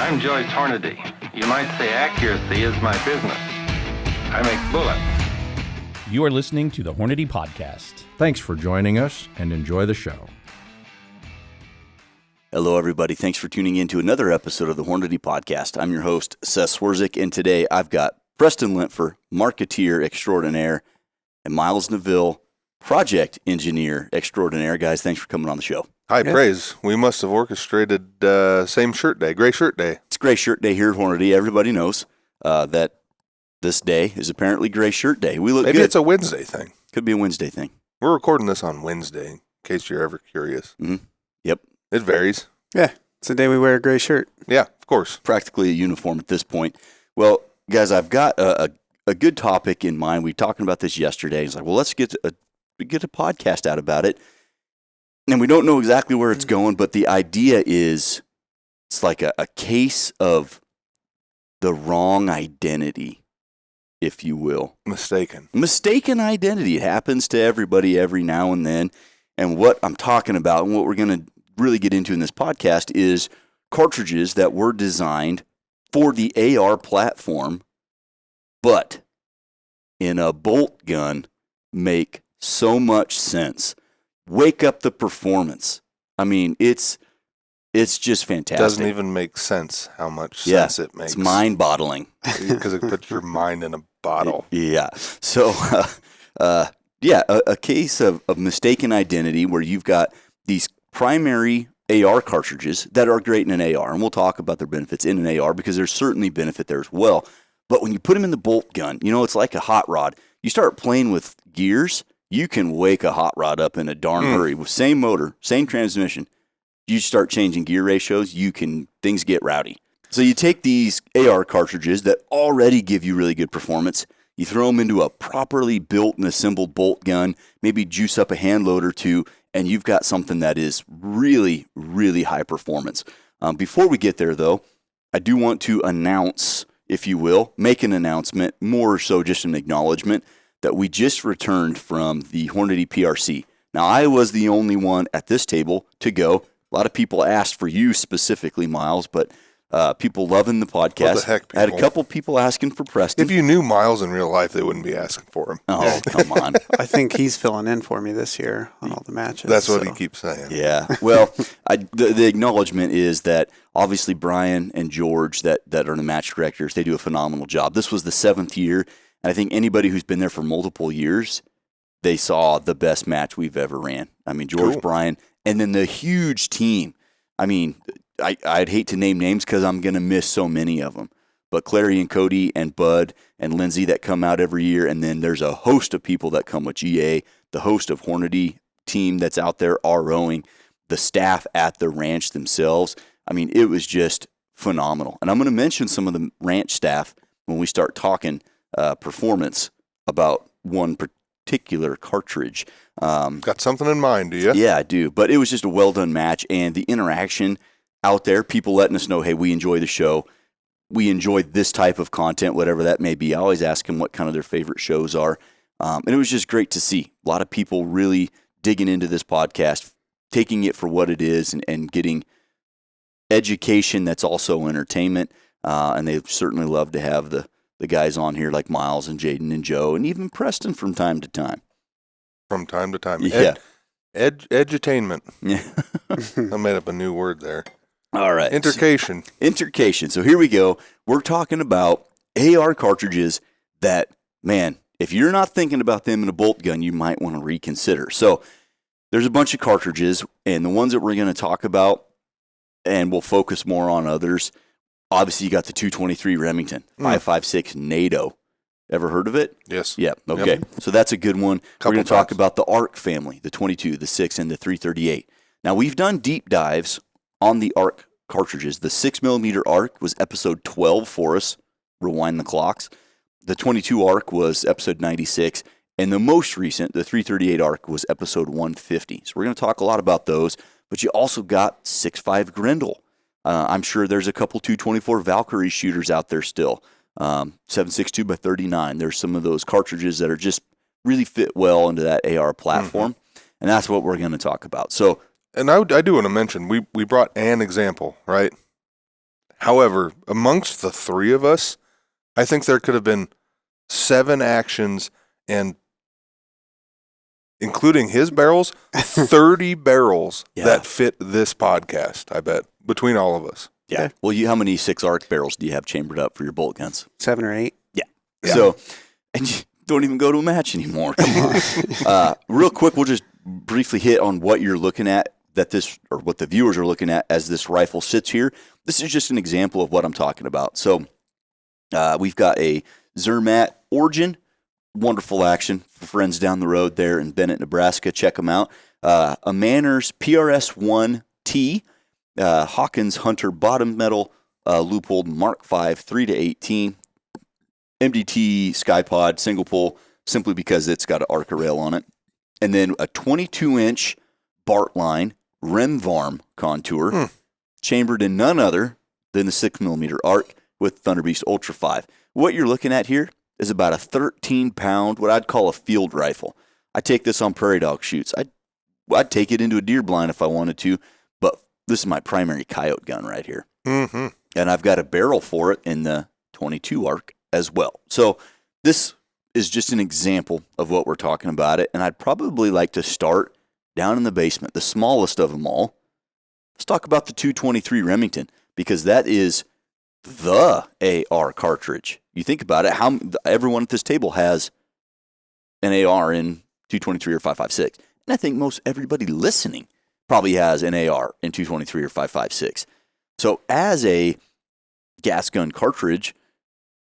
I'm Joyce Hornady. You might say accuracy is my business. I make bullets. You are listening to the Hornady Podcast. Thanks for joining us and enjoy the show. Hello, everybody. Thanks for tuning in to another episode of the Hornady Podcast. I'm your host, Seth Swerczek, and today I've got Preston Lentfer, marketeer extraordinaire, and Miles Neville, project engineer extraordinaire. Guys, thanks for coming on the show. High praise. We must have orchestrated same shirt day, gray shirt day. It's Gray Shirt Day here at Hornady. Everybody knows that this day is apparently Gray Shirt Day. We look Maybe good. it's a Wednesday thing. Could be a Wednesday thing. We're recording this on Wednesday, in case you're ever curious. Mm-hmm. Yep. It varies. Yeah, it's the day we wear a gray shirt. Yeah, of course. Practically a uniform at this point. Well, guys, I've got a good topic in mind. We were talking about this yesterday. It's like, well, let's get a podcast out about it. And we don't know exactly where it's going, but the idea is it's like a case of the wrong identity, if you will. Mistaken identity. It happens to everybody every now and then. And what I'm talking about and what we're going to really get into in this podcast is cartridges that were designed for the AR platform, but in a bolt gun make so much sense. Wake up the performance. I mean, it's just fantastic. Doesn't even make sense how much sense it makes. It's mind-boggling. Because it puts your mind in a bottle. Yeah. So, a case of mistaken identity where you've got these primary AR cartridges that are great in an AR, and we'll talk about their benefits in an AR because there's certainly benefit there as well. But when you put them in the bolt gun, it's like a hot rod. You start playing with gears, you can wake a hot rod up in a darn hurry with same motor, same transmission. You start changing gear ratios, things get rowdy. So you take these AR cartridges that already give you really good performance, you throw them into a properly built and assembled bolt gun, maybe juice up a hand load or two, and you've got something that is really, really high performance. Before we get there, though, I do want to announce, if you will, make an announcement, more so just an acknowledgement, that we just returned from the Hornady PRC. Now, I was the only one at this table to go. A lot of people asked for you specifically, Miles, but people loving the podcast. What the heck, people? I had a couple people asking for Preston. If you knew Miles in real life, they wouldn't be asking for him. Oh, come on. I think he's filling in for me this year on all the matches. That's what he keeps saying. Yeah. Well, the acknowledgement is that obviously Brian and George that are the match directors, they do a phenomenal job. This was the 7th year, and I think anybody who's been there for multiple years, they saw the best match we've ever ran. I mean, George, cool. Brian, and then the huge team. I mean, I'd hate to name names because I'm going to miss so many of them. But Clary and Cody and Bud and Lindsay that come out every year, and then there's a host of people that come with GA, the host of Hornady team that's out there ROing, the staff at the ranch themselves. I mean, it was just phenomenal. And I'm going to mention some of the ranch staff when we start talking performance about one particular cartridge. Got something in mind, do you? Yeah, I do. But it was just a well-done match, and the interaction out there, people letting us know, hey, we enjoy the show. We enjoy this type of content, whatever that may be. I always ask them what kind of their favorite shows are. And it was just great to see. A lot of people really digging into this podcast, taking it for what it is and getting education that's also entertainment. And they certainly love to have the guys on here like Miles and Jaden and Joe and even Preston from time to time. From time to time. Yeah. Edutainment. Yeah. I made up a new word there. All right. Intercation. Intercation. So here we go. We're talking about AR cartridges that, man, if you're not thinking about them in a bolt gun, you might want to reconsider. So there's a bunch of cartridges, and the ones that we're going to talk about, and we'll focus more on others. Obviously, you got the 223 Remington, 5.56 NATO. Ever heard of it? Yes. Yeah. Okay. Yep. So that's a good one. We're going to talk about the ARC family, the 22, the 6, and the 338. Now, we've done deep dives on the ARC cartridges. The 6mm ARC was episode 12 for us. Rewind the clocks. The 22 ARC was episode 96. And the most recent, the 338 ARC, was episode 150. So we're going to talk a lot about those. But you also got 6.5 Grendel. I'm sure there's a couple 224 Valkyrie shooters out there still. 7.62 by 39. There's some of those cartridges that are just really fit well into that AR platform. And that's what we're going to talk about. So, and I do want to mention, we brought an example, right? However, amongst the three of us, I think there could have been 7 actions and, including his barrels, 30 barrels that fit this podcast, I bet, between all of us. Yeah. Well, how many 6-arc barrels do you have chambered up for your bolt guns? 7 or 8. Yeah. So, and you don't even go to a match anymore. Come on. Real quick, we'll just briefly hit on what you're looking at, or what the viewers are looking at as this rifle sits here. This is just an example of what I'm talking about. So, we've got a Zermatt Origin. Wonderful action for friends down the road there in Bennett, Nebraska. Check them out. A Manners PRS 1T. Hawkins Hunter bottom metal, Leupold Mark V 3-18, MDT Skypod single pull, simply because it's got an Arca rail on it, and then a 22-inch Bartline Remvarm contour, chambered in none other than the 6mm arc with Thunder Beast Ultra 5. What you're looking at here is about a 13-pound, what I'd call a field rifle. I take this on prairie dog shoots. I'd take it into a deer blind if I wanted to, but this is my primary Coyote gun right here. Mm-hmm. And I've got a barrel for it in the 22 arc as well. So this is just an example of what we're talking about it. And I'd probably like to start down in the basement, the smallest of them all. Let's talk about the 223 Remington, because that is the AR cartridge. You think about it, everyone at this table has an AR in 223 or 5.56. And I think most everybody listening probably has an AR in 223 or 5.56. So as a gas gun cartridge,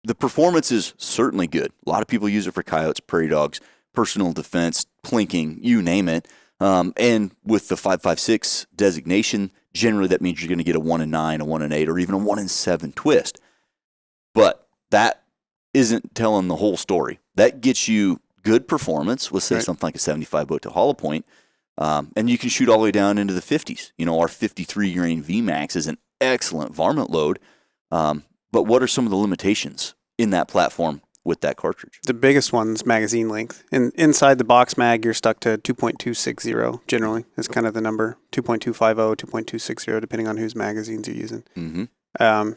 the performance is certainly good. A lot of people use it for coyotes, prairie dogs, personal defense, plinking, you name it. And with the 5.56 designation, generally that means you're going to get a 1 in 9, a 1 in 8, or even a 1 in 7 twist. But that isn't telling the whole story. That gets you good performance with, say, something like a 75 boat to hollow point. And you can shoot all the way down into the 50s. You know, our 53 grain VMAX is an excellent varmint load. But what are some of the limitations in that platform with that cartridge? The biggest one's magazine length. Inside the box mag, you're stuck to 2.260 generally is kind of the number. 2.250, 2.260, depending on whose magazines you're using. Mm-hmm.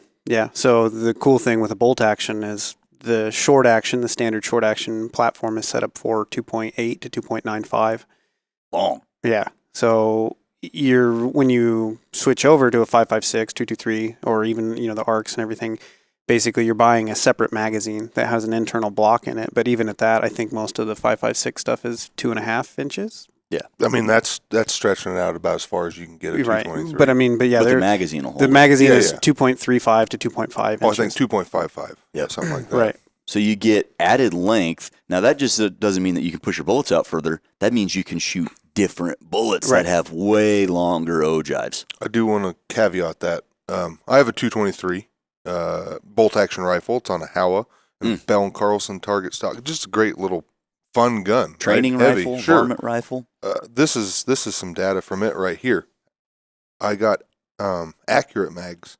So the cool thing with a bolt action is the short action, the standard short action platform is set up for 2.8 to 2.95. Long. Yeah. So when you switch over to a 5.56, 223, or even, the arcs and everything, basically you're buying a separate magazine that has an internal block in it. But even at that, I think most of the 5.56 stuff is 2.5 inches. Yeah. I mean, that's stretching it out about as far as you can get a 223. But the magazine will hold the magazine is 2.35 to 2.5 inches. Oh, I think 2.55. Yeah, something like that. Right. So you get added length. Now, that just doesn't mean that you can push your bullets out further. That means you can shoot different bullets that have way longer ogives. I do want to caveat that. I have a 223 bolt action rifle. It's on a Howa, Bell & Carlson target stock. Just a great little fun gun. Training right? rifle, Heavy. Sure. varmint rifle. This is some data from it right here. I got accurate mags.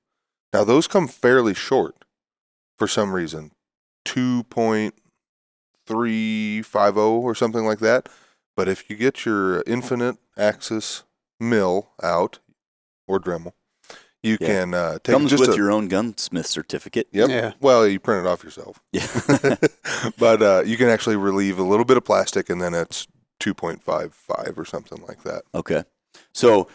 Now, those come fairly short for some reason. 2.350 or something like that. But if you get your infinite axis mill out, or Dremel, you can take Comes just with your own gunsmith certificate. Yep. Yeah. Well, you print it off yourself. Yeah. But you can actually relieve a little bit of plastic, and then it's 2.55 or something like that. Okay. So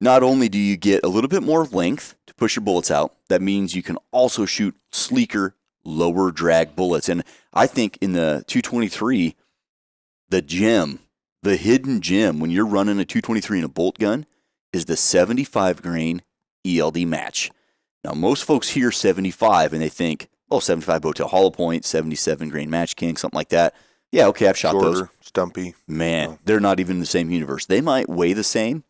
not only do you get a little bit more length to push your bullets out, that means you can also shoot sleeker, lower drag bullets. And I think in the 223, the hidden gem when you're running a 223 in a bolt gun is the 75 grain ELD match. Now, most folks hear 75 and they think, 75 boat to hollow point, 77 grain match king, something like that. Yeah, okay, I've shot Shorter, those. stumpy. Man, they're not even in the same universe. They might weigh the same,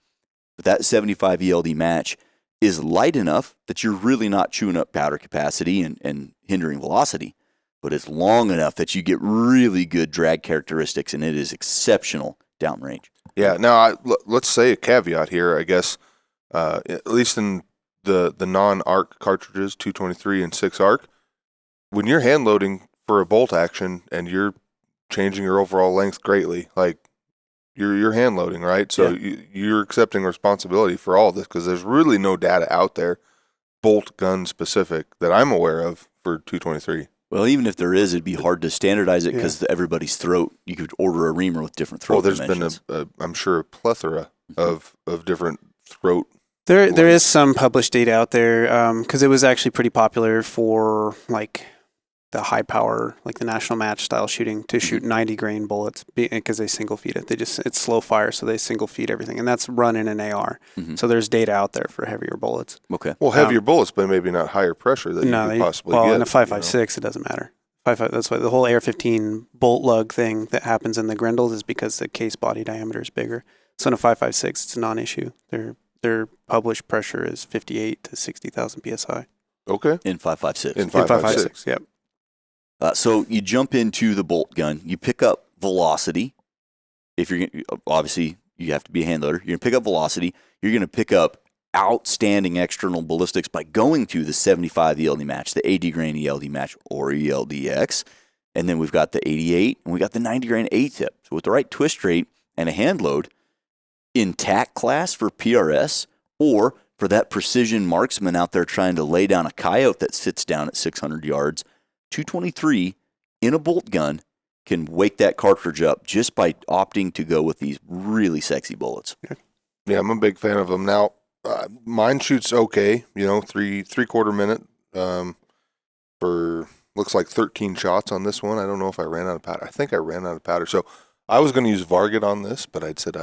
but that 75 ELD match is light enough that you're really not chewing up powder capacity and hindering velocity, but it's long enough that you get really good drag characteristics, and it is exceptional downrange. Yeah. Now, let's say a caveat here, I guess, at least in the non-arc cartridges, 223 and 6-arc, when you're hand loading for a bolt action and you're changing your overall length greatly, like you're hand loading, right? So you're accepting responsibility for all this because there's really no data out there bolt gun specific that I'm aware of for 223. Well, even if there is, it'd be hard to standardize it because everybody's throat. You could order a reamer with different throat dimensions. Been I'm sure a plethora of different throat. There is some published data out there because it was actually pretty popular for like the high power, like the national match style shooting to shoot 90 grain bullets because they single feed it. It's slow fire, so they single feed everything, and that's run in an AR. So there's data out there for heavier bullets. Okay. Well, heavier bullets, but maybe not higher pressure that you could possibly get. Well, in a 5.56, it doesn't matter. That's why the whole AR-15 bolt lug thing that happens in the Grendels is because the case body diameter is bigger. So in a 5.56, it's a non-issue. Their published pressure is 58 to 60,000 psi. Okay. In 5.56. In 5.56. Yep. So you jump into the bolt gun. You pick up velocity. If you're obviously you have to be a hand loader. You're gonna pick up velocity. You're gonna pick up outstanding external ballistics by going to the 75 ELD match, the 80 grain ELD match, or ELDX, and then we've got the 88 and we got the 90 grain A-tip. So with the right twist rate and a hand load, in TAC class for PRS, or for that precision marksman out there trying to lay down a coyote that sits down at 600 yards, 223 in a bolt gun can wake that cartridge up just by opting to go with these really sexy bullets. Yeah, I'm a big fan of them. Now, mine shoots okay, three-quarter minute for, looks like 13 shots on this one. I don't know if I ran out of powder. I think I ran out of powder. So I was going to use Varget on this, but I'd said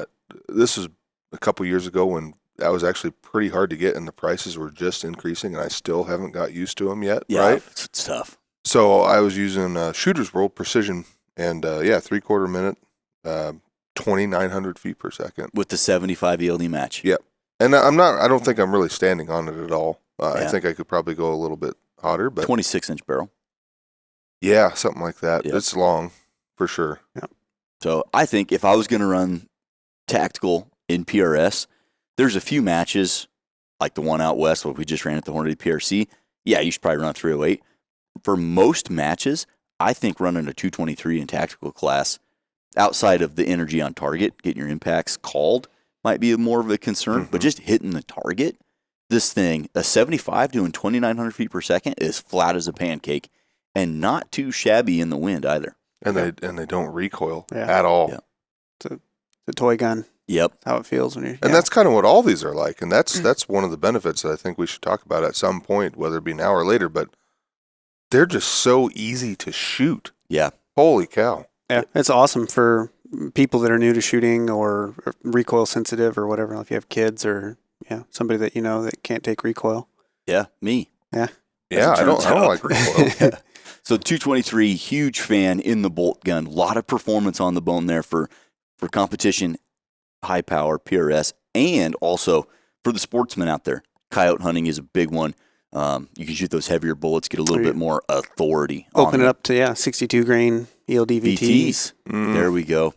this is a couple years ago when that was actually pretty hard to get and the prices were just increasing, and I still haven't got used to them yet, right? It's tough. So I was using Shooter's World Precision, and three-quarter minute, 2,900 feet per second. With the 75 ELD match. Yep. And I don't think I'm really standing on it at all. I think I could probably go a little bit hotter, but 26-inch barrel. Yeah, something like that. Yep. It's long, for sure. Yep. So I think if I was going to run tactical in PRS, there's a few matches, like the one out west, what we just ran at the Hornady PRC. Yeah, you should probably run a 308. For most matches, I think running a 223 in tactical class, outside of the energy on target, getting your impacts called, might be more of a concern. But just hitting the target, this thing, a 75 doing 2,900 feet per second is flat as a pancake, and not too shabby in the wind either. And they don't recoil at all. Yeah. It's a toy gun. Yep. That's how it feels when you're. And that's kind of what all these are like. And that's one of the benefits that I think we should talk about at some point, whether it be now or later. But they're just so easy to shoot. Yeah. Holy cow. Yeah, it's awesome for people that are new to shooting or recoil sensitive or whatever. If you have kids or somebody that that can't take recoil. Yeah, me. Yeah. Yeah, I don't like recoil. So 223, huge fan in the bolt gun. A lot of performance on the bone there for competition, high power, PRS, and also for the sportsmen out there. Coyote hunting is a big one. You can shoot those heavier bullets, get a little bit more authority. Open it up to 62 grain ELD VTs. There we go.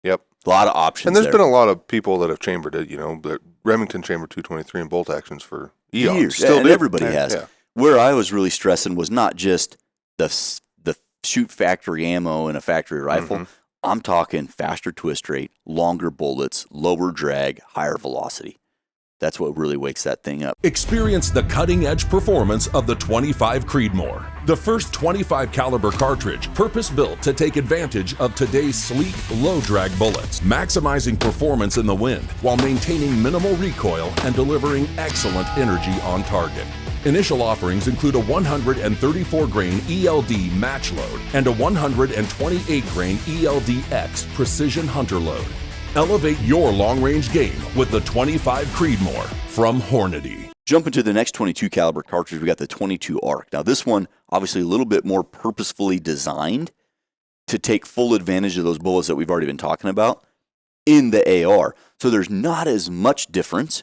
Yep. A lot of options. And there's been a lot of people that have chambered it. The Remington chambered 223 in bolt actions for eons. Still, and everybody has. Yeah. Where I was really stressing was not just the shoot factory ammo in a factory rifle. I'm talking faster twist rate, longer bullets, lower drag, higher velocity. That's what really wakes that thing up. Experience the cutting-edge performance of the 25 Creedmoor, the first 25 caliber cartridge purpose-built to take advantage of today's sleek, low-drag bullets, maximizing performance in the wind while maintaining minimal recoil and delivering excellent energy on target. Initial offerings include a 134-grain ELD match load and a 128-grain ELDX precision hunter load. Elevate your long-range game with the 25 Creedmoor from Hornady. Jumping to the next 22 caliber cartridge, we got the 22 ARC. Now this one, obviously a little bit more purposefully designed to take full advantage of those bullets that we've already been talking about in the AR. So there's not as much difference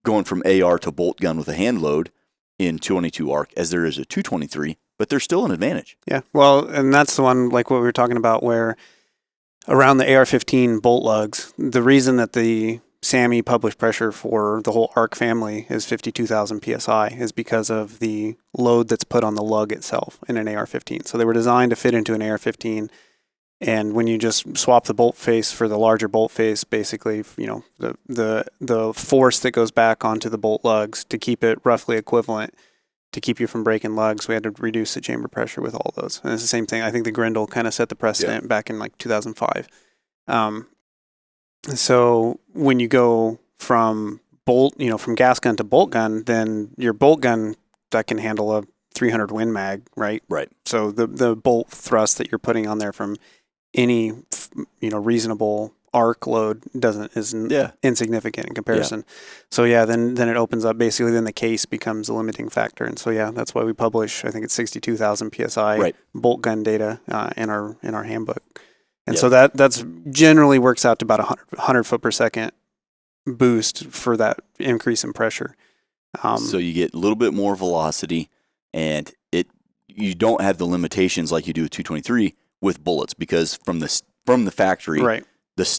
going from AR to bolt gun with a hand load in 22 ARC as there is a 223, but there's still an advantage. Yeah, well, and that's the one like what we were talking about where around the AR-15 bolt lugs, the reason that the SAMI published pressure for the whole ARC family is 52,000 PSI is because of the load that's put on the lug itself in an AR-15. So they were designed to fit into an AR-15 And when you just swap the bolt face for the larger bolt face, basically, the force that goes back onto the bolt lugs to keep it roughly equivalent to keep you from breaking lugs, we had to reduce the chamber pressure with all those. And it's the same thing. I think the Grindle kind of set the precedent back in like 2005. So when you go from from gas gun to bolt gun, then your bolt gun that can handle a 300 Win Mag, right? Right. So the bolt thrust that you're putting on there from any reasonable arc load is insignificant in comparison. So then it opens up, basically then the case becomes a limiting factor. And so that's why we publish, I think it's 62,000 PSI bolt gun data in our handbook. And so that's generally works out to about 100 foot per second boost for that increase in pressure. So you get a little bit more velocity, and you don't have the limitations like you do with 223 with bullets, because from the factory, right?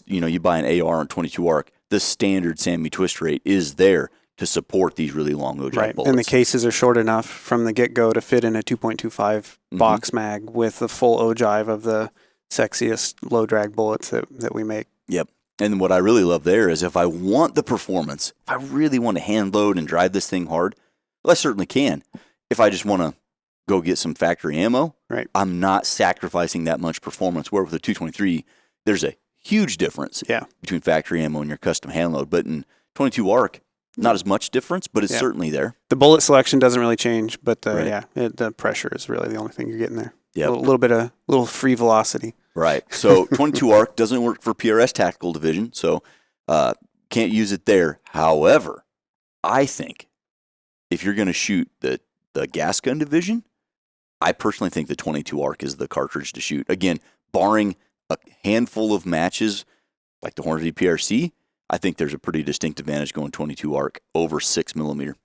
You buy an AR and 22 arc, the standard SAMI twist rate is there to support these really long OJ bullets. And the cases are short enough from the get-go to fit in a 2.25 box mag with the full ogive of the sexiest low drag bullets that we make. Yep. And what I really love there is if I want the performance, if I really want to hand load and drive this thing hard, well, I certainly can. If I just want to go get some factory ammo, right, I'm not sacrificing that much performance. Where with the 223, there's a huge difference between factory ammo and your custom hand load. But in 22 arc, not as much difference, but it's certainly there. The bullet selection doesn't really change, but the pressure is really the only thing you're getting there. Yeah, a little free velocity. Right. So 22 arc doesn't work for PRS tactical division, so can't use it there. However, I think if you're going to shoot the gas gun division, I personally think the 22 arc is the cartridge to shoot. Again, barring a handful of matches like the Hornady PRC, I think there's a pretty distinct advantage going 22 arc over 6mm.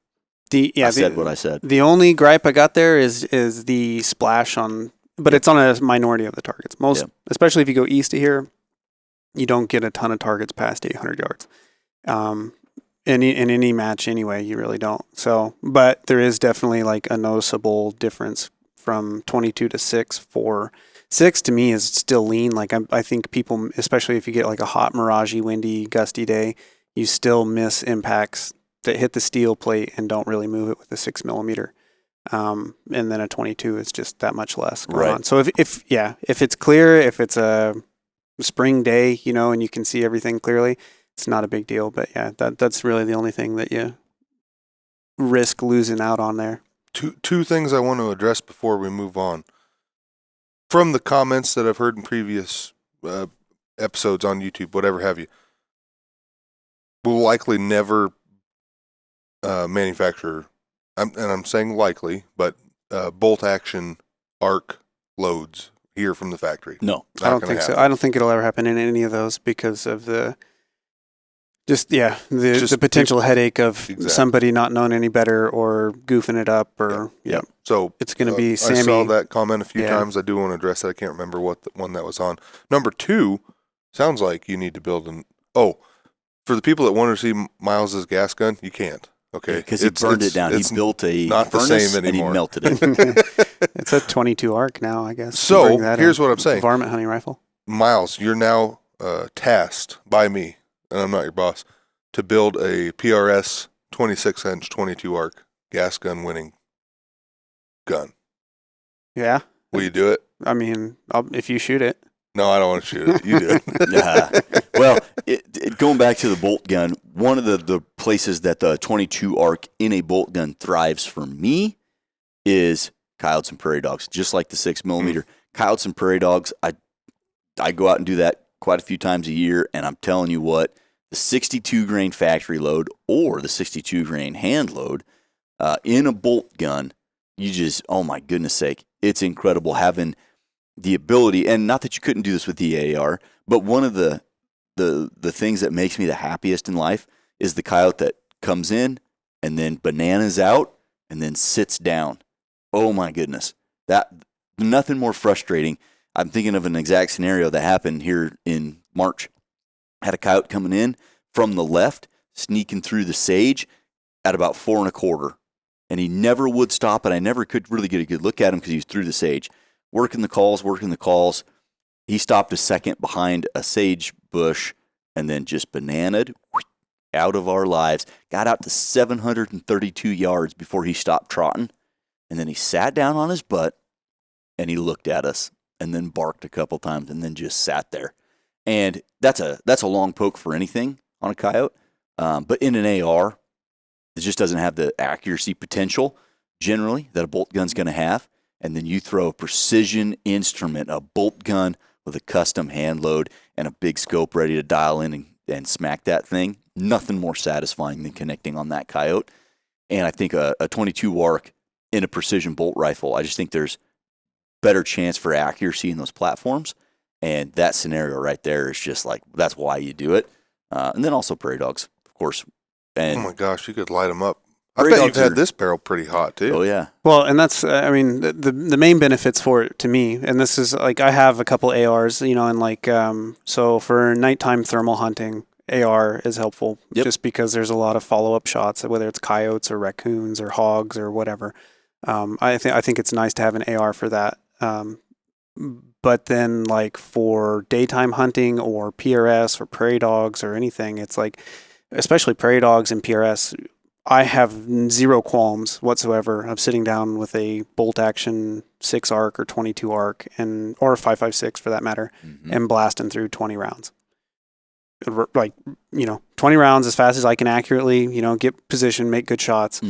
I said what I said. The only gripe I got there is the splash on, but it's on a minority of the targets. Especially if you go east of here, you don't get a ton of targets past 800 yards. In any match anyway, you really don't. So, but there is definitely like a noticeable difference from 22 to 6. 6 to me is still lean. Like I think people, especially if you get like a hot, miragey, windy, gusty day, you still miss impacts that hit the steel plate and don't really move it with a 6mm. And then a 22 is just that much less going on. So if it's clear, if it's a spring day, and you can see everything clearly, it's not a big deal. But that's really the only thing that you risk losing out on there. Two things I want to address before we move on. From the comments that I've heard in previous episodes on YouTube, whatever have you, will likely never manufacture, I'm saying likely, but bolt action arc loads here from the factory. No, I don't think so. I don't think it'll ever happen in any of those because of the potential headache of somebody not knowing any better or goofing it up or So it's going to be SAMI. I saw that comment a few times. I do want to address that. I can't remember what one that was on. Number 2, sounds like you need to build for the people that want to see Miles's gas gun, you can't. Okay, because he burned it down. He built a not the same anymore. And he melted it. It's a 22 arc now, I guess. So here's what I'm saying: varmint hunting rifle. Miles, you're now tasked by me, and I'm not your boss, to build a PRS 26-inch 22 arc gas gun winning gun. Yeah. Will you do it? I mean, if you shoot it. No, I don't want to shoot it. You do it. Well, going back to the bolt gun, one of the places that the 22 arc in a bolt gun thrives for me is coyotes and prairie dogs, just like the 6mm. Coyotes and prairie dogs, I go out and do that quite a few times a year, and I'm telling you what, the 62 grain factory load or the 62 grain hand load in a bolt gun, you just, oh my goodness sake, it's incredible having the ability, and not that you couldn't do this with the AR, but one of the things that makes me the happiest in life is the coyote that comes in and then bananas out and then sits down. Oh my goodness. That nothing more frustrating. I'm thinking of an exact scenario that happened here in March. I had a coyote coming in from the left, sneaking through the sage at about 4 1/4. And he never would stop, and I never could really get a good look at him because he was through the sage. Working the calls. He stopped a second behind a sage bush and then just bananaed out of our lives. Got out to 732 yards before he stopped trotting. And then he sat down on his butt and he looked at us and then barked a couple times and then just sat there. And that's a long poke for anything on a coyote. But in an AR, it just doesn't have the accuracy potential generally that a bolt gun's going to have. And then you throw a precision instrument, a bolt gun with a custom hand load and a big scope ready to dial in and smack that thing. Nothing more satisfying than connecting on that coyote. And I think a 22 arc in a precision bolt rifle, I just think there's better chance for accuracy in those platforms. And that scenario right there is just like, that's why you do it. And then also prairie dogs, of course. And oh my gosh, you could light them up. I bet you've had this barrel pretty hot too. Oh yeah. Well, and that's, I mean, the main benefits for it to me, and this is like, I have a couple ARs, and like, so for nighttime thermal hunting, AR is helpful just because there's a lot of follow-up shots, whether it's coyotes or raccoons or hogs or whatever. I think it's nice to have an AR for that. But then like for daytime hunting or PRS or prairie dogs or anything, it's like, especially prairie dogs and PRS, I have zero qualms whatsoever of sitting down with a bolt action 6 arc or 22 arc or a 5.56 for that matter, and blasting through 20 rounds. Like, 20 rounds as fast as I can accurately, get position, make good shots.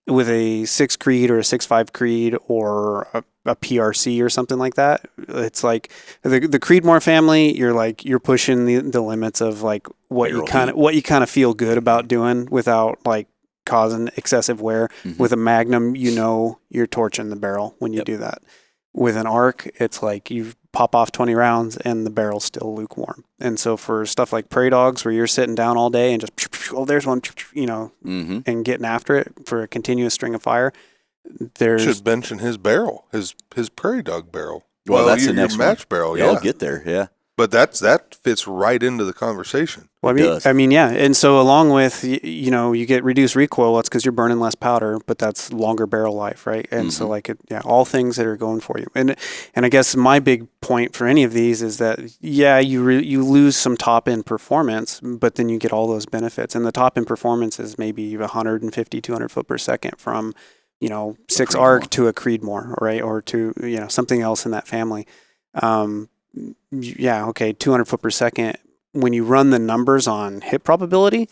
With a 6 Creed or a 6.5 Creed or a PRC or something like that, it's like the Creedmoor family. You're pushing the limits of like what you kind of feel good about doing without like causing excessive wear. With a Magnum, you're torching the barrel when you do that. With an arc, it's like you pop off 20 rounds and the barrel's still lukewarm. And so for stuff like prairie dogs where you're sitting down all day and just, there's one, and getting after it for a continuous string of fire, there's... Should mention his barrel, his prairie dog barrel. Well, that's the next match barrel, yeah. I'll get there, yeah. But that fits right into the conversation. Well, I mean, yeah. And so along with, you get reduced recoil, that's because you're burning less powder, but that's longer barrel life, right? And so like, all things that are going for you. And I guess my big point for any of these is that, you lose some top end performance, but then you get all those benefits. And the top end performance is maybe 150, 200 foot per second from, 6 arc to a Creedmoor, right? Or to, something else in that family. 200 foot per second. When you run the numbers on hit probability,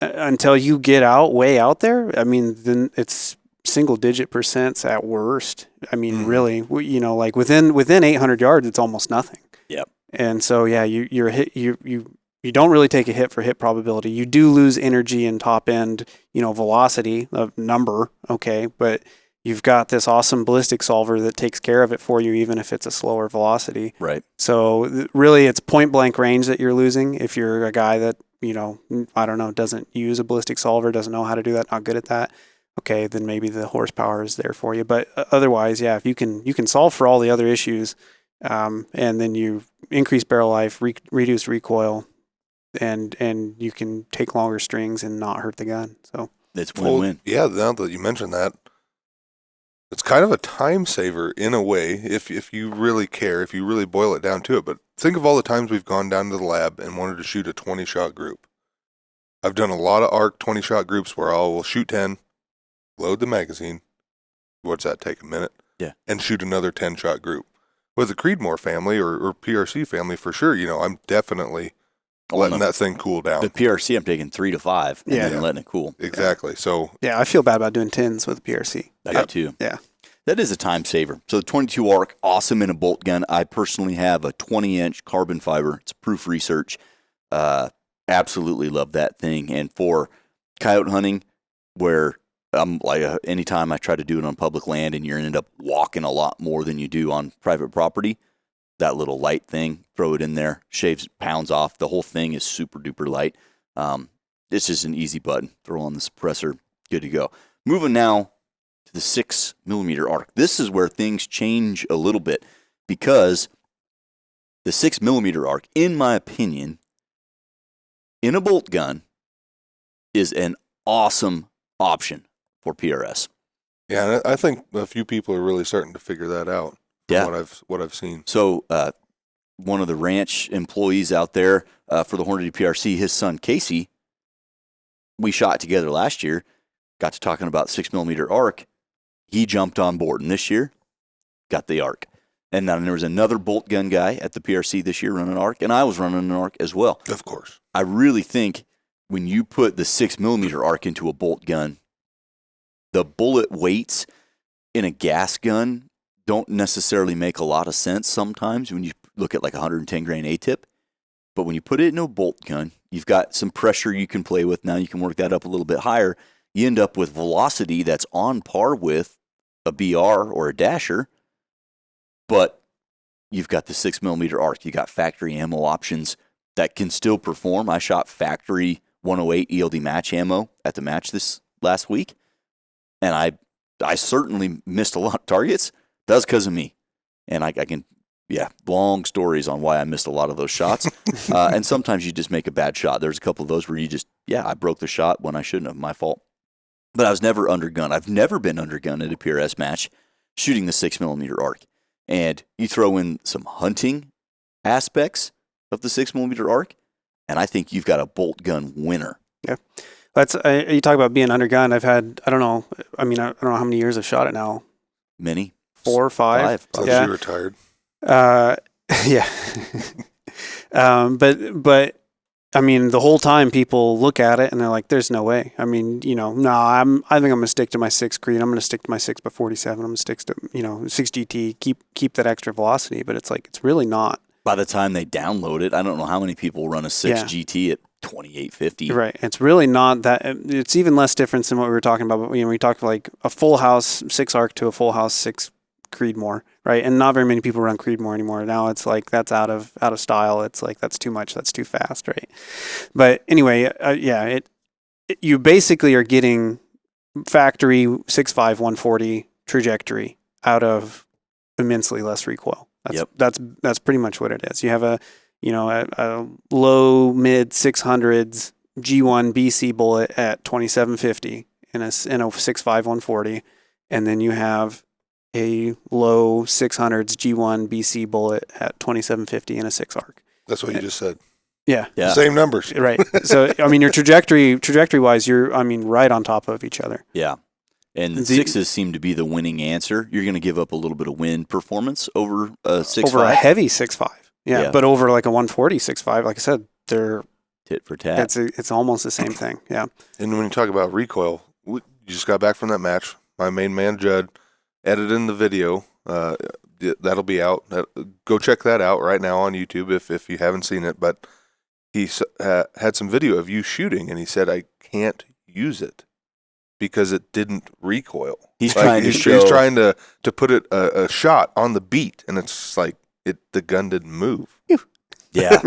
until you get way out there, I mean, then it's single digit percents at worst. I mean, really, like within 800 yards, it's almost nothing. Yep. And so, you don't really take a hit for hit probability. You do lose energy and top end, velocity of number. Okay. But you've got this awesome ballistic solver that takes care of it for you, even if it's a slower velocity. Right. So really it's point blank range that you're losing. If you're a guy that, doesn't use a ballistic solver, doesn't know how to do that, not good at that. Okay. Then maybe the horsepower is there for you. But otherwise, if you can solve for all the other issues, and then you increase barrel life, reduce recoil, and you can take longer strings and not hurt the gun. So it's win-win. Yeah. Now that you mentioned that, it's kind of a time saver in a way, if you really care, if you really boil it down to it. But think of all the times we've gone down to the lab and wanted to shoot a 20-shot group. I've done a lot of ARC 20-shot groups where I will shoot 10, load the magazine. What's that take, a minute? Yeah. And shoot another 10-shot group. With the Creedmoor family or PRC family, for sure, I'm definitely letting that thing cool down. The PRC, I'm taking 3 to 5 and then letting it cool. Exactly. So I feel bad about doing 10s with the PRC. I do too. Yeah. That is a time saver. So the 22 arc, awesome in a bolt gun. I personally have a 20-inch carbon fiber. It's proof research. Absolutely love that thing. And for coyote hunting, where anytime I try to do it on public land and you end up walking a lot more than you do on private property, that little light thing, throw it in there, shaves pounds off. The whole thing is super duper light. It's just an easy button. Throw on the suppressor, good to go. Moving now to the 6mm arc. This is where things change a little bit because the 6mm arc, in my opinion, in a bolt gun, is an awesome option for PRS. Yeah, and I think a few people are really starting to figure that out. Yeah, what I've seen. So one of the ranch employees out there for the Hornady PRC, his son Casey, we shot together last year, got to talking about 6mm arc. He jumped on board, and this year got the arc. And then there was another bolt gun guy at the PRC this year running arc, and I was running an arc as well. Of course. I really think when you put the 6mm arc into a bolt gun, the bullet weights in a gas gun don't necessarily make a lot of sense sometimes when you look at like 110 grain A-tip. But when you put it in a bolt gun, you've got some pressure you can play with. Now you can work that up a little bit higher. You end up with velocity that's on par with a BR or a dasher, but you've got the 6mm arc. You got factory ammo options that can still perform. I shot factory 108 ELD match ammo at the match this last week, and I certainly missed a lot of targets. That's because of me. And I can, long stories on why I missed a lot of those shots. And sometimes you just make a bad shot. There's a couple of those where you just, I broke the shot when I shouldn't have. My fault. But I was never undergun. I've never been undergun at a PRS match shooting the 6mm arc. And you throw in some hunting aspects of the 6mm arc, and I think you've got a bolt gun winner. Yeah. That's you talk about being undergun. I've had, I don't know how many years I've shot it now. Many? 4 or 5. Since Yeah. you retired. Yeah. But I mean, the whole time people look at it and they're like, "There's no way." I mean, I think I'm gonna stick to my 6 Creed. I'm gonna stick to my 6x47. I'm gonna stick to 6 GT. Keep that extra velocity. But it's like it's really not. By the time they download it, I don't know how many people run a 6 GT at 2850. Right. It's really not that. It's even less difference than what we were talking about. But we talked like a full house 6 arc to a full house 6 Creedmoor, right? And not very many people run Creedmoor anymore. Now it's like that's out of style. It's like that's too much. That's too fast, right? But anyway, you basically are getting factory 6.5 140 trajectory out of immensely less recoil. That's pretty much what it is. You have a low mid 600s G1 BC bullet at 2750 in a 6.5 140, and then you have a low 600s G1 BC bullet at 2750 in a 6 arc. That's what you just said. Yeah. Same numbers. Right. So, I mean, your trajectory wise, you're, right on top of each other. Yeah. And the 6s seem to be the winning answer. You're going to give up a little bit of wind performance over a 6.5. Over a heavy 6.5. Yeah. But over like a 140 6.5, like I said, they're tit for tat. It's almost the same thing. Yeah. And when you talk about recoil, you just got back from that match. My main man, Judd, edited in the video. That'll be out. Go check that out right now on YouTube if you haven't seen it. But he had some video of you shooting, and he said, I can't use it because it didn't recoil. He's trying to put it a shot on the beat, and it's like the gun didn't move. Yeah.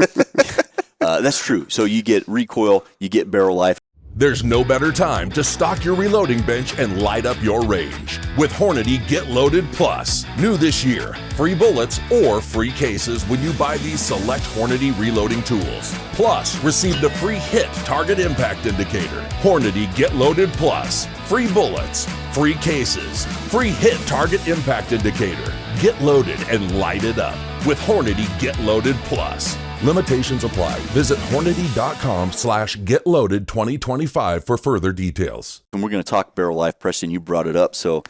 That's true. So you get recoil, you get barrel life. There's no better time to stock your reloading bench and light up your range. With Hornady Get Loaded Plus. New this year, free bullets or free cases when you buy these select Hornady reloading tools. Plus, receive the free hit target impact indicator. Hornady Get Loaded Plus. Free bullets, free cases, free hit target impact indicator. Get loaded and light it up with Hornady Get Loaded Plus. Limitations apply. Visit Hornady.com/getloaded2025 for further details. And we're going to talk barrel life. Preston, you brought it up. So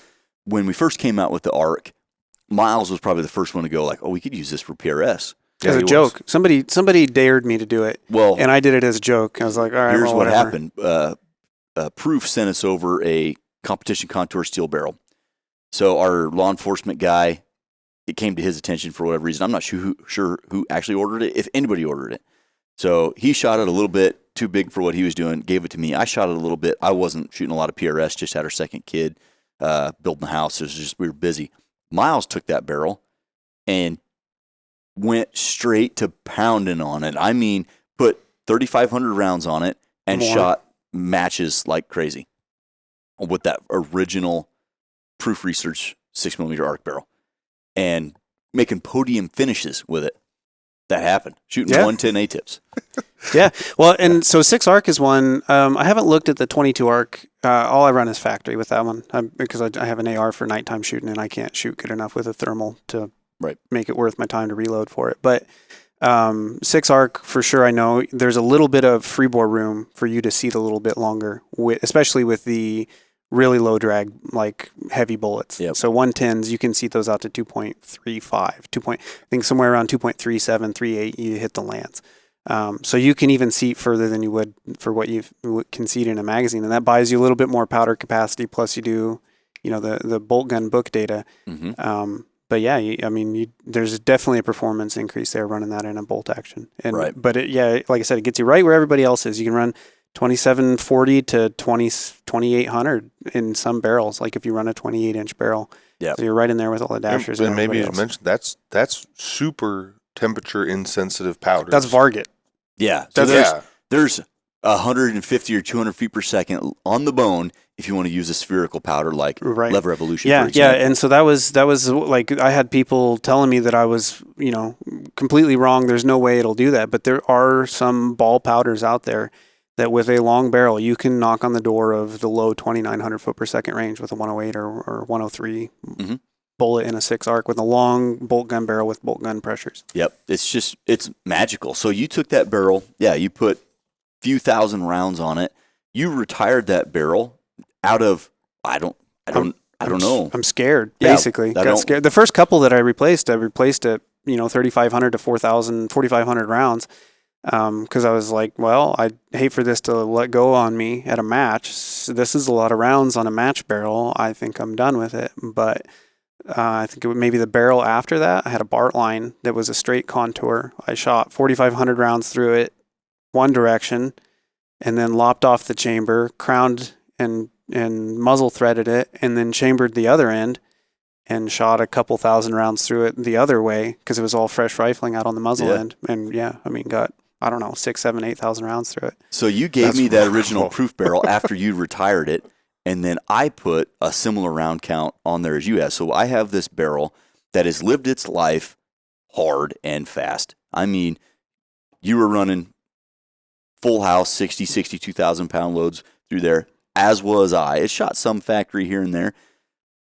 when we first came out with the ARC, Miles was probably the first one to go like, oh, we could use this for PRS. As a joke. Somebody dared me to do it. Well, and I did it as a joke. I was like, all right, here's what whatever. happened. Proof sent us over a competition contour steel barrel. So our law enforcement guy, it came to his attention for whatever reason. I'm not sure who actually ordered it, if anybody ordered it. So he shot it a little bit too big for what he was doing, gave it to me. I shot it a little bit. I wasn't shooting a lot of PRS, just had our second kid, building a house. It was just, we were busy. Miles took that barrel and went straight to pounding on it. I mean, put 3,500 rounds on it and shot matches like crazy with that original Proof Research 6mm arc barrel. And making podium finishes with it. That happened. Shooting 110 A-tips. Yeah. Well, and so 6 arc is one. I haven't looked at the 22 arc. All I run is factory with that one because I have an AR for nighttime shooting, and I can't shoot good enough with a thermal to make it worth my time to reload for it. But 6 arc for sure. I know there's a little bit of freebore room for you to seat a little bit longer, especially with the really low drag, like heavy bullets. Yep. So 110s, you can seat those out to 2.35, I think somewhere around 2.37, 3.8, you hit the lands. So you can even seat further than you would for what you can seat in a magazine, and that buys you a little bit more powder capacity. Plus, you do, the bolt gun book data. Mm-hmm. But yeah, there's definitely a performance increase there running that in a bolt action. And Right. But like I said, it gets you right where everybody else is. You can run 2740 to 2800 in some barrels. Like if you run a 28-inch barrel, Yeah. so you're right in there with all the dashers. And maybe everybody you else. mentioned that's super temperature insensitive powder. That's Varget. Yeah. So That's- there's 150 or 200 feet per second on the bone if you want to use a spherical powder like Right. Lever Evolution, Yeah, for example. and so that was like I had people telling me that I was, completely wrong. There's no way it'll do that, but there are some ball powders out there that with a long barrel you can knock on the door of the low 2,900 foot per second range with a 108 or 103 Mhm. bullet in a 6 arc with a long bolt gun barrel with bolt gun pressures. Yep. It's magical. So you took that barrel, you put a few thousand rounds on it. You retired that barrel out of I don't know. I'm scared, Yeah, basically. I Got don't- scared. The first couple that I replaced at 3,500 to 4,000, 4,500 rounds. Because I was like, well, I'd hate for this to let go on me at a match. So this is a lot of rounds on a match barrel. I think I'm done with it. But I think maybe the barrel after that, I had a Bart line that was a straight contour. I shot 4,500 rounds through it, one direction, and then lopped off the chamber, crowned and muzzle threaded it, and then chambered the other end and shot a couple thousand rounds through it the other way because it was all fresh rifling out on the muzzle end. And got, I don't know, 6, 7, 8,000 rounds through it. So you gave That's me that remarkable. original proof barrel after you retired it, and then I put a similar round count on there as you have. So I have this barrel that has lived its life hard and fast. I mean, you were running full house 60, 62,000 pound loads through there, as was I. It shot some factory here and there.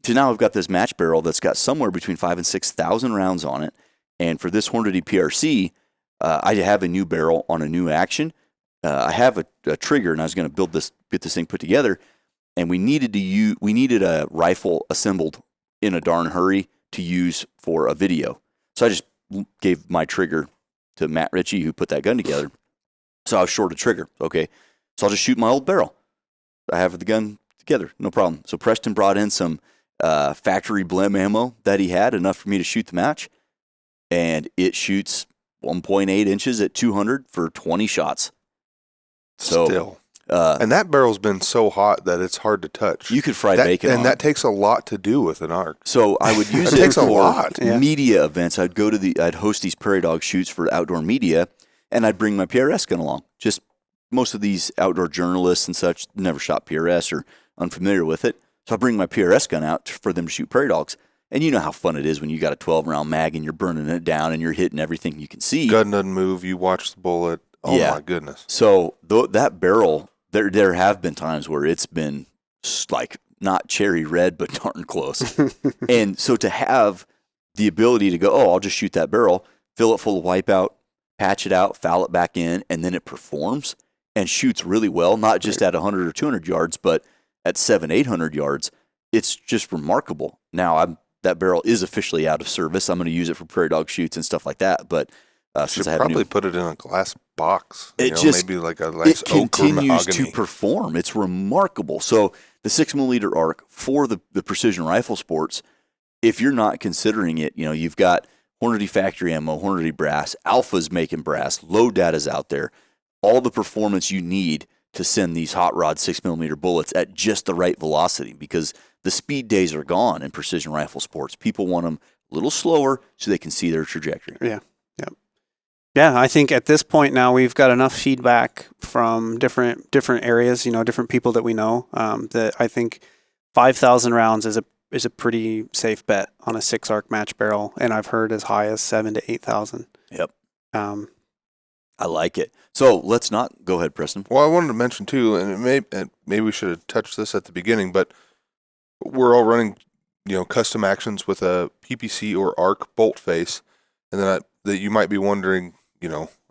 So now I've got this match barrel that's got somewhere between 5,000 and 6,000 rounds on it. And for this Hornady PRC, I have a new barrel on a new action. I have a trigger, and I was going to get this thing put together. And we needed a rifle assembled in a darn hurry to use for a video. So I just gave my trigger to Matt Ritchie, who put that gun together. So I was short a trigger. Okay, so I'll just shoot my old barrel. I have the gun together, no problem. So Preston brought in some factory blim ammo that he had, enough for me to shoot the match, and it shoots 1.8 inches at 200 for 20 shots. So, Still. And that barrel's been so hot that it's hard to touch. You could fry bacon on and it. that takes a lot to do with an arc. So I would use It it takes a for lot. Yeah. media events. I'd host these prairie dog shoots for outdoor media, and I'd bring my PRS gun along. Just most of these outdoor journalists and such never shot PRS or unfamiliar with it. So I bring my PRS gun out for them to shoot prairie dogs. And you know how fun it is when you got a 12-round mag and you're burning it down and you're hitting everything you can see. Gun doesn't move. You watch the bullet. Oh, Yeah. my goodness. So that barrel, there have been times where it's been like not cherry red, but darn close. And so to have the ability to go, I'll just shoot that barrel, fill it full of wipeout, patch it out, foul it back in, and then it performs and shoots really well, not just at 100 or 200 yards, but at 700, 800 yards. It's just remarkable. Now, that barrel is officially out of service. I'm going to use it for prairie dog shoots and stuff like that. But since Should I have a probably new, put it in a glass box. Maybe like a it nice oak or continues to mahogany. perform. It's remarkable. So the 6mm arc for the precision rifle sports, if you're not considering it, you've got Hornady factory ammo, Hornady brass, Alpha's making brass, low data's out there, all the performance you need to send these hot rod 6mm bullets at just the right velocity, because the speed days are gone in precision rifle sports. People want them a little slower so they can see their trajectory. Yeah, I think at this point now we've got enough feedback from different areas, different people that we know, that I think 5,000 rounds is a pretty safe bet on a 6-arc match barrel, and I've heard as high as 7,000 to 8,000. Yep. I like it. So let's not go ahead, Preston. Well, I wanted to mention too, and maybe we should have touched this at the beginning, but we're all running custom actions with a PPC or ARC bolt face, and then that you might be wondering,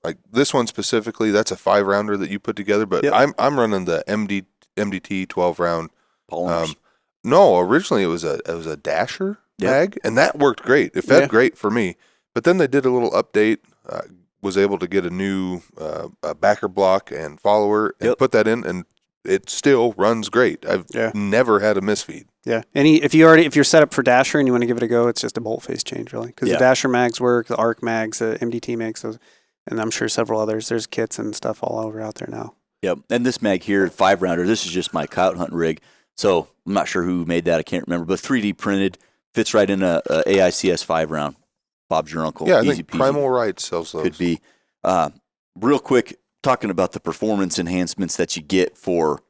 like this one specifically, that's a 5-rounder that you put together, but I'm running the MDT 12-round. Polymers. No, originally it was a dasher mag, and that worked great. It fed great for me. But then they did a little update. Was able to get a new backer block and follower and put that in, and it still runs great. I've never had a misfeed. Yeah. If you're set up for dasher and you want to give it a go, it's just a bolt face change really, because the dasher mags work, the ARC mags, the MDT makes those, and I'm sure several others. There's kits and stuff all over out there now. Yep. And this mag here, 5-rounder. This is just my coyote hunting rig. So I'm not sure who made that. I can't remember, but 3D printed, fits right in a AICS 5-round. Bob's your uncle. Yeah, I Easy think peasy. Primal Right sells those. Could be. Real quick, talking about the performance enhancements that you get for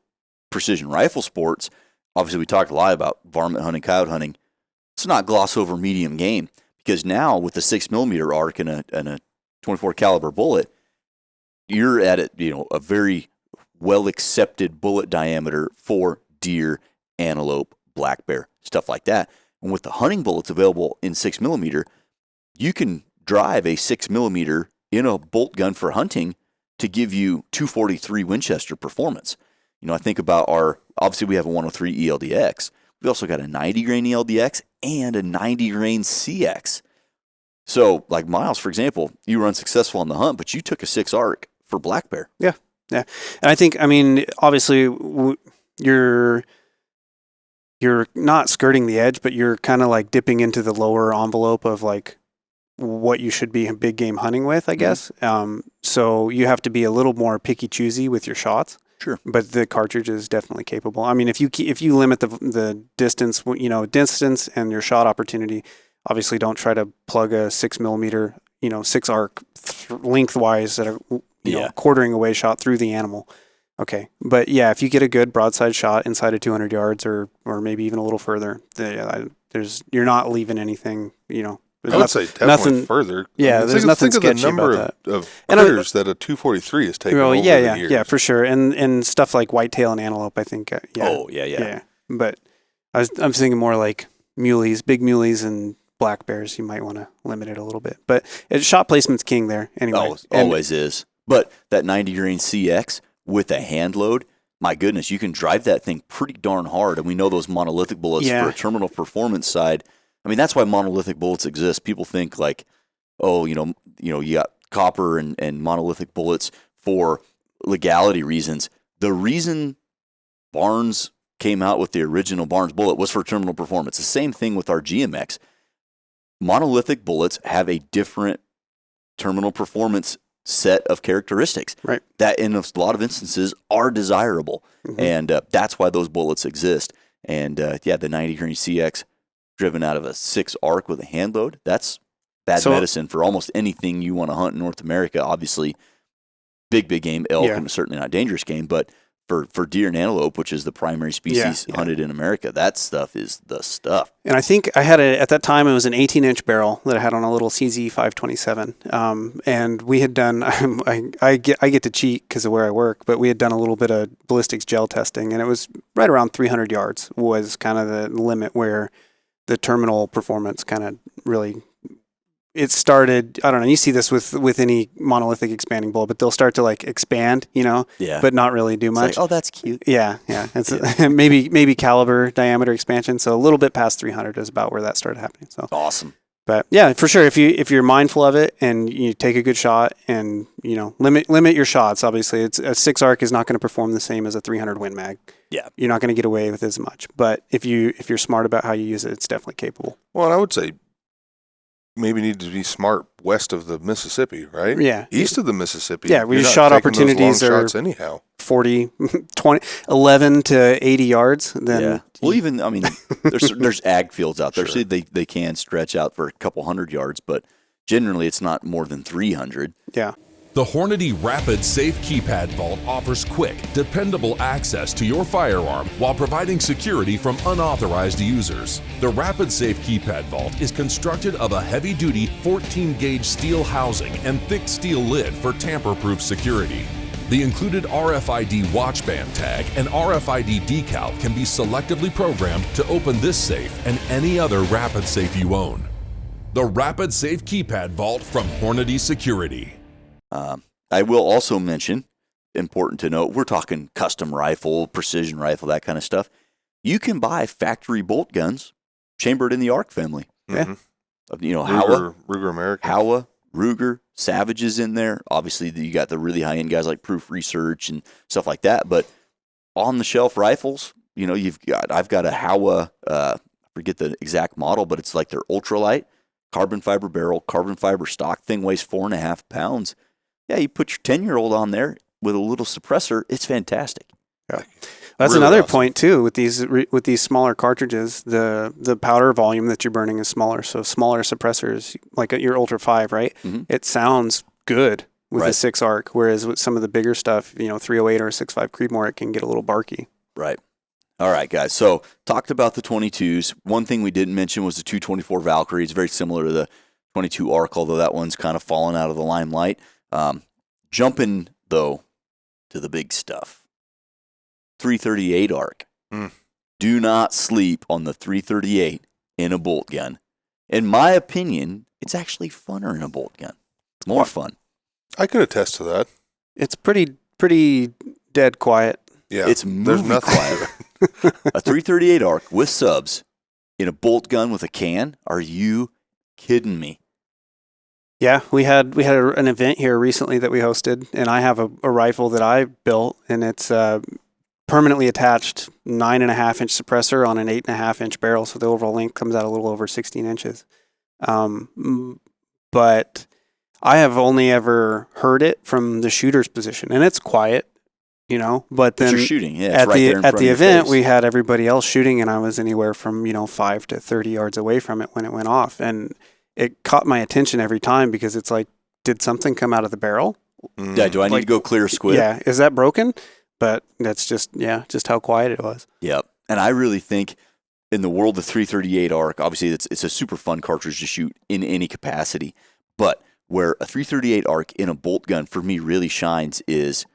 precision rifle sports. Obviously, we talked a lot about varmint hunting, coyote hunting. Let's not gloss over medium game, because now with the 6mm arc and a 24 caliber bullet, you're at a very well accepted bullet diameter for deer, antelope, black bear, stuff like that. And with the hunting bullets available in 6mm, you can drive a 6mm in a bolt gun for hunting to give you 243 Winchester performance. I think about obviously we have a 103 ELDX. We also got a 90 grain ELDX and a 90 grain CX. So like Miles, for example, you were unsuccessful on the hunt, but you took a 6 arc for black bear. Yeah. And I think, obviously you're not skirting the edge, but you're kind of like dipping into the lower envelope of like what you should be big game hunting with, I guess. So you have to be a little more picky choosy with your shots. Sure. But the cartridge is definitely capable. If you limit the distance, distance and your shot opportunity, obviously don't try to plug a 6mm, 6 arc lengthwise at a quartering away shot through the animal. Okay. But yeah, if you get a good broadside shot inside of 200 yards or maybe even a little further, you're not leaving anything, I would say definitely further. Yeah, there's nothing sketchy about that. Think of the number of critters that a 243 is taking over the years. Yeah, for sure. And stuff like whitetail and antelope, I think. Oh, yeah. But I'm thinking more like muleys, big muleys and black bears. You might want to limit it a little bit. But shot placement's king there anyway. Always is. But that 90 grain CX with a hand load, my goodness, you can drive that thing pretty darn hard. And we know those monolithic bullets for a terminal performance side. That's why monolithic bullets exist. People think like, you got copper and monolithic bullets for legality reasons. The reason Barnes came out with the original Barnes bullet was for terminal performance. The same thing with our GMX. Monolithic bullets have a different terminal performance set of characteristics that in a lot of instances are desirable. Mm-hmm. And that's why those bullets exist. And the 90 grain CX driven out of a 6 arc with a hand load, that's bad medicine for almost anything you want to hunt in North America. Obviously, big game, elk, and certainly not dangerous game, but for deer and antelope, which is the primary species hunted in America, that stuff is the stuff. And I think I had at that time, it was an 18-inch barrel that I had on a little CZ 527. And we had done, I get to cheat because of where I work, but we had done a little bit of ballistics gel testing, and it was right around 300 yards was kind of the limit where the terminal performance kind of really, it started, I don't know, you see this with any monolithic expanding bullet, but they'll start to like expand, but not really do much. It's like, oh, that's cute. Yeah. It's maybe caliber diameter expansion. So a little bit past 300 is about where that started happening. So awesome. But yeah, for sure, if you're mindful of it and you take a good shot and, limit your shots, obviously it's a 6 arc is not going to perform the same as a 300 Win Mag. Yeah. You're not going to get away with as much. But if you're smart about how you use it, it's definitely capable. Well, and I would say maybe need to be smart west of the Mississippi, right? Yeah. East of the Mississippi. Yeah, where your shot opportunities are anyhow. 40, 20, 11 to 80 yards. Then well, even, there's ag fields out there, so they can stretch out for a couple hundred yards, but generally it's not more than 300. Yeah. The Hornady Rapid Safe Keypad Vault offers quick, dependable access to your firearm while providing security from unauthorized users. The Rapid Safe Keypad Vault is constructed of a heavy-duty 14-gauge steel housing and thick steel lid for tamper-proof security. The included RFID watch band tag and RFID decal can be selectively programmed to open this safe and any other Rapid Safe you own. The Rapid Safe Keypad Vault from Hornady Security. I will also mention, important to note, we're talking custom rifle, precision rifle, that kind of stuff. You can buy factory bolt guns chambered in the ARC family. Mm-hmm. You know, Ruger American. Howa, Ruger, Savages in there. Obviously, you got the really high-end guys like Proof Research and stuff like that. But on-the-shelf rifles, you know, I've got a Howa, I forget the exact model, but it's like their ultralight, carbon fiber barrel, carbon fiber stock. Thing weighs 4.5 pounds. Yeah, you put your 10-year-old on there with a little suppressor, it's fantastic. Yeah. That's really another point too with these smaller cartridges. The powder volume that you're burning is smaller, so smaller suppressors like your Ultra 5, right? Mm-hmm. It sounds good with a 6 arc, whereas with some of the bigger stuff, you know, 308 or a 6.5 Creedmoor, it can get a little barky. Right. All right, guys. So talked about the 22s. One thing we didn't mention was the 224 Valkyrie. It's very similar to the 22 arc, although that one's kind of fallen out of the limelight. Jumping though to the big stuff. 338 arc. Do not sleep on the 338 in a bolt gun. In my opinion, it's actually funner in a bolt gun. More fun. I could attest to that. It's pretty dead quiet. Yeah, it's movie quiet. A 338 arc with subs in a bolt gun with a can? Are you kidding me? Yeah, we had an event here recently that we hosted, and I have a rifle that I built, and it's permanently attached 9.5-inch suppressor on an 8.5-inch barrel, so the overall length comes out a little over 16 inches. But I have only ever heard it from the shooter's position, and it's quiet, you know. But then you're shooting, yeah, at the event, we had everybody else shooting, and I was anywhere from 5 to 30 yards away from it when it went off, and it caught my attention every time because it's like, did something come out of the barrel? Yeah, do I need to go clear a squib? Yeah, is that broken? But that's just how quiet it was. Yep. And I really think in the world of 338 arc, obviously it's a super fun cartridge to shoot in any capacity. But where a 338 arc in a bolt gun for me really shines is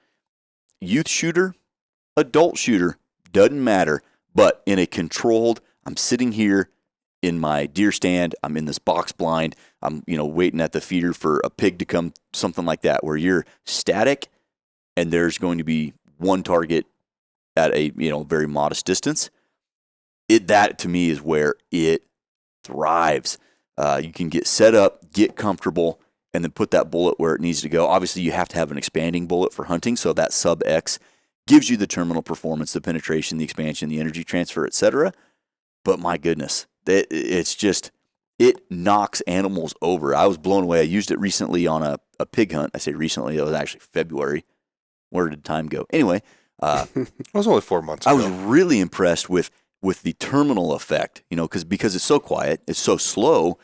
youth shooter, adult shooter, doesn't matter. But in a controlled, I'm sitting here in my deer stand, I'm in this box blind, I'm waiting at the feeder for a pig to come, something like that, where you're static and there's going to be one target at a very modest distance. That to me is where it thrives. You can get set up, get comfortable, and then put that bullet where it needs to go. Obviously, you have to have an expanding bullet for hunting, so that sub X gives you the terminal performance, the penetration, the expansion, the energy transfer, etc. But my goodness, it knocks animals over. I was blown away. I used it recently on a pig hunt. I say recently, it was actually February. Where did time go? Anyway, it was only 4 months ago. I was really impressed with the terminal effect, because it's so quiet, it's so slow,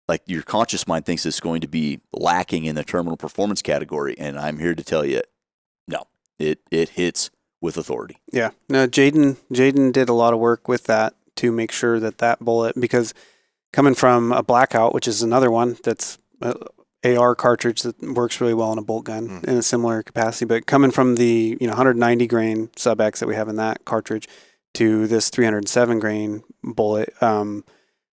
like your conscious mind thinks it's going to be lacking in the terminal performance category, and I'm here to tell you, no, it hits with authority. Yeah. No, Jaden did a lot of work with that to make sure that bullet, because coming from a Blackout, which is another one that's AR cartridge that works really well in a bolt gun in a similar capacity, but coming from the 190 grain sub X that we have in that cartridge to this 307 grain bullet,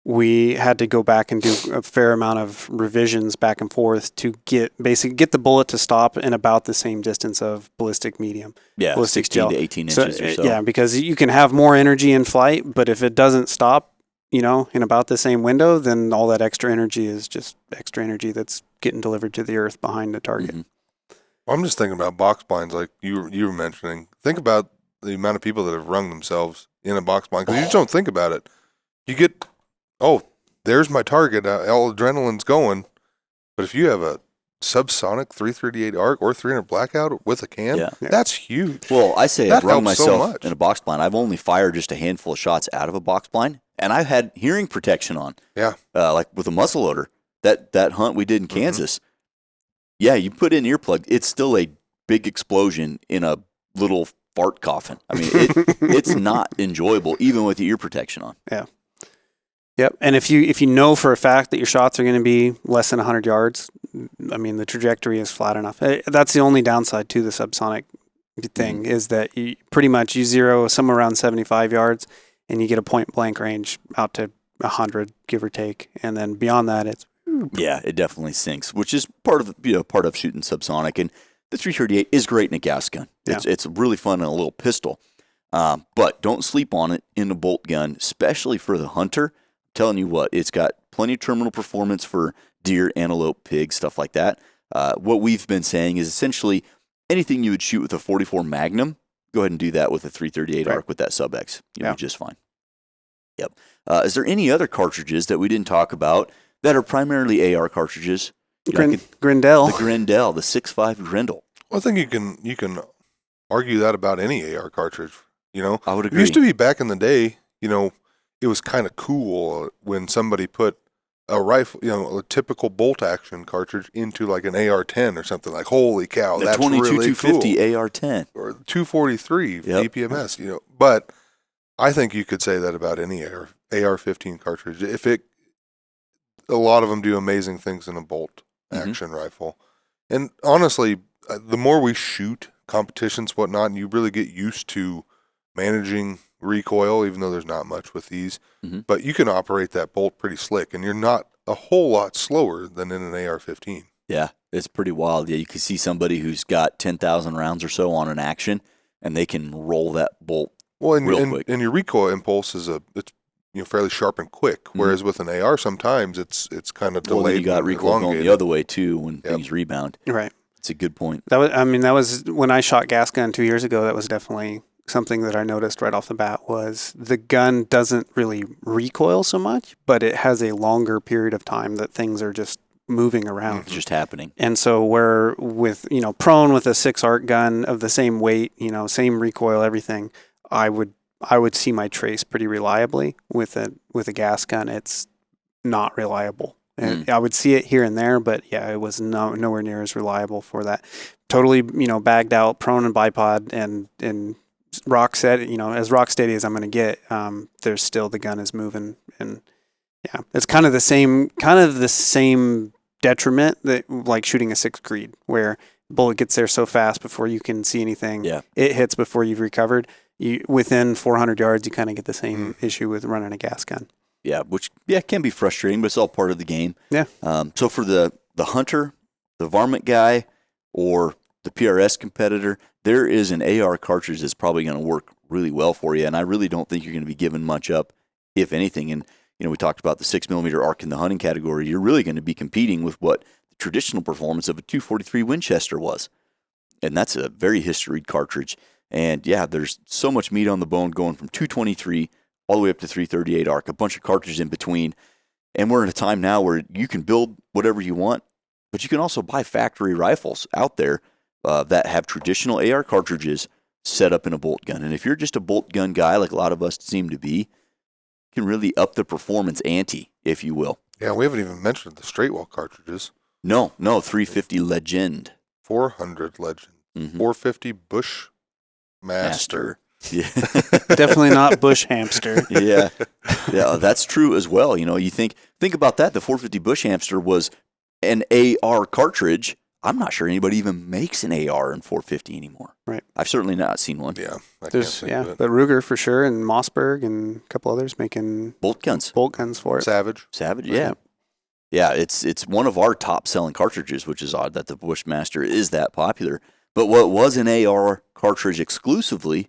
we had to go back and do a fair amount of revisions back and forth to get the bullet to stop in about the same distance of ballistic medium. Yeah, ballistic 16 to 18 inches or so. Yeah, because you can have more energy in flight, but if it doesn't stop, in about the same window, then all that extra energy is just extra energy that's getting delivered to the earth behind the target. Mm-hmm. Well, I'm just thinking about box blinds like you were mentioning. Think about the amount of people that have rung themselves in a box blind because you just don't think about it. You get, there's my target. All adrenaline's going. But if you have a subsonic 338 arc or 300 Blackout with a can, that's huge. Well, I say I've rung myself so in a box blind. I've only fired just a handful of shots out of a box blind, and I've had hearing protection on. Yeah. Like with a muzzleloader. That hunt we did in Kansas. Yeah, you put in earplug, it's still a big explosion in a little fart coffin. I mean, it's not enjoyable even with the ear protection on. Yeah. Yep. And if you know for a fact that your shots are going to be less than 100 yards, I mean, the trajectory is flat enough. That's the only downside to the subsonic thing is that you pretty much you zero somewhere around 75 yards and you get a point blank range out to 100, give or take. And then beyond that, it's Yeah, it definitely sinks, which is part of shooting subsonic. And the 338 is great in a gas gun. It's really fun in a little pistol. But don't sleep on it in a bolt gun, especially for the hunter. I'm telling you what, it's got plenty of terminal performance for deer, antelope, pig, stuff like that. What we've been saying is essentially anything you would shoot with a 44 Magnum, go ahead and do that with a 338 ARC with that sub-X. You'll be just fine. Yep. Is there any other cartridges that we didn't talk about that are primarily AR cartridges? Grendel. The Grendel, the 6.5 Grendel. Well, I think you can argue that about any AR cartridge. I would agree. It used to be back in the day, it was kind of cool when somebody put a rifle, a typical bolt action cartridge into like an AR-10 or something. Like, holy cow, the that's 22 really 250 cool. AR-10 Or 243 APMS. But I think you could say that about any AR-15 cartridge. A lot of them do amazing things in a bolt action rifle. And honestly, the more we shoot competitions, whatnot, and you really get used to managing recoil, even though there's not much with these, but you can operate that bolt pretty slick, and you're not a whole lot slower than in an AR-15. Yeah, it's pretty wild. Yeah, you can see somebody who's got 10,000 rounds or so on an action, and they can roll that bolt real quick. And your recoil impulse is it's fairly sharp and quick, whereas with an AR sometimes it's kind of delayed. Well, you got recoil going the other way too when things rebound. Right. It's a good point. That was when I shot gas gun 2 years ago. That was definitely something that I noticed right off the bat was the gun doesn't really recoil so much, but it has a longer period of time that things are just moving around. It's just happening. And so where with, prone with a 6 ARC gun of the same weight, same recoil, everything, I would see my trace pretty reliably. With a gas gun, it's not reliable. And I would see it here and there, but yeah, it was nowhere near as reliable for that. Totally, bagged out, prone and bipod and rock set, as rock steady as I'm going to get, there's still the gun is moving. And yeah, it's kind of the same detriment that like shooting a 6 Creed, where the bullet gets there so fast before you can see anything. Yeah. It hits before you've recovered. Within 400 yards, you kind of get the same issue with running a gas gun. Yeah, which can be frustrating, but it's all part of the game. Yeah. So for the hunter, the varmint guy, or the PRS competitor, there is an AR cartridge that's probably going to work really well for you, and I really don't think you're going to be giving much up, if anything. And we talked about the 6mm ARC in the hunting category. You're really going to be competing with what the traditional performance of a 243 Winchester was, and that's a very historied cartridge. And yeah, there's so much meat on the bone going from 223 all the way up to 338 ARC, a bunch of cartridges in between. And we're in a time now where you can build whatever you want, but you can also buy factory rifles out there that have traditional AR cartridges set up in a bolt gun. And if you're just a bolt gun guy, like a lot of us seem to be, you can really up the performance ante, if you will. Yeah, we haven't even mentioned the straight wall cartridges. No, 350 Legend. 400 Legend. 450 Bushmaster. Yeah. Definitely not bush hamster. Yeah, that's true as well. You think about that. The 450 Bush Hamster was an AR cartridge. I'm not sure anybody even makes an AR in 450 anymore. Right. I've certainly not seen one. Yeah. There's but Ruger for sure, and Mossberg and a couple others making bolt guns for it. Savage, yeah. Yeah, it's one of our top selling cartridges, which is odd that the Bushmaster is that popular. But what was an AR cartridge exclusively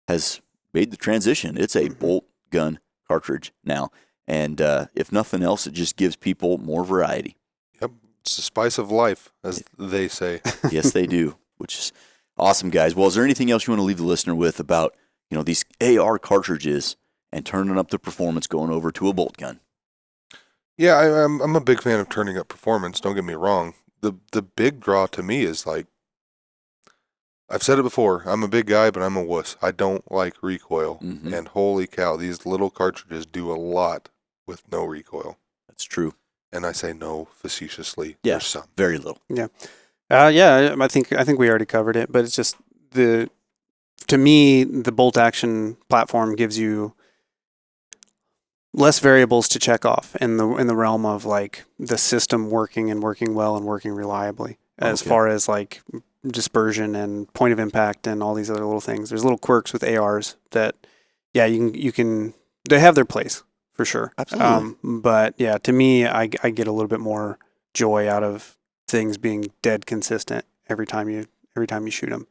has made the transition. It's a bolt gun cartridge now. And if nothing else, it just gives people more variety. Yep. It's the spice of life, as they say. Yes, they do, which is awesome, guys. Well, is there anything else you want to leave the listener with about, these AR cartridges and turning up the performance going over to a bolt gun? Yeah, I'm a big fan of turning up performance. Don't get me wrong. The big draw to me is like, I've said it before, I'm a big guy, but I'm a wuss. I don't like recoil. And holy cow, these little cartridges do a lot with no recoil. That's true. And I say no facetiously. Yeah, There's some. Very little. Yeah. I think we already covered it, but it's just to me, the bolt action platform gives you less variables to check off in the realm of like the system working and working well and working reliably. As far as like dispersion and point of impact and all these other little things, there's little quirks with ARs that, you can they have their place for sure. Absolutely. But yeah, to me, I get a little bit more joy out of things being dead consistent every time you shoot them,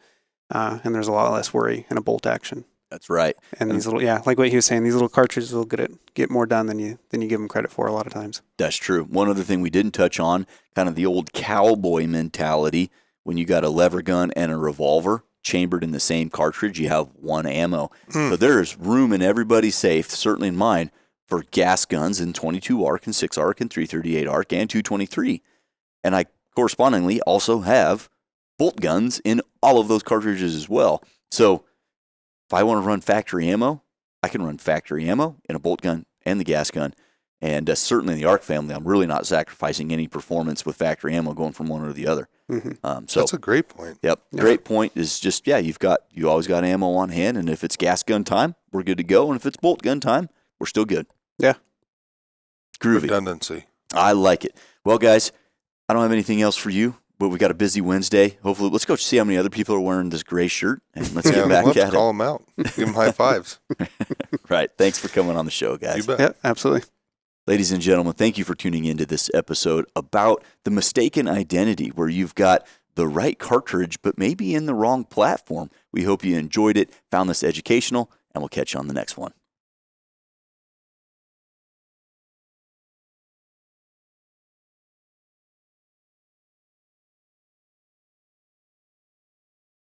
and there's a lot less worry in a bolt action. That's right. And these little, like what he was saying, these little cartridges will get more done than you give them credit for a lot of times. That's true. One other thing we didn't touch on, kind of the old cowboy mentality, when you got a lever gun and a revolver chambered in the same cartridge, you have one ammo. So there's room in everybody's safe, certainly in mine, for gas guns in 22 ARC and 6 ARC and 338 ARC and 223. And I correspondingly also have bolt guns in all of those cartridges as well. So if I want to run factory ammo, I can run factory ammo in a bolt gun and the gas gun. And certainly in the ARC family, I'm really not sacrificing any performance with factory ammo going from one or the other. So that's a great point. Yep. Great point is just, you always got ammo on hand. And if it's gas gun time, we're good to go. And if it's bolt gun time, we're still good. Yeah. Groovy. Redundancy. I like it. Well, guys, I don't have anything else for you, but we got a busy Wednesday. Hopefully, let's go see how many other people are wearing this gray shirt, and let's get back let's at call it. them out. Give them high fives. Right. Thanks for coming on the show, guys. You bet. Yeah, absolutely. Ladies and gentlemen, thank you for tuning into this episode about the mistaken identity, where you've got the right cartridge, but maybe in the wrong platform. We hope you enjoyed it, found this educational, and we'll catch you on the next one.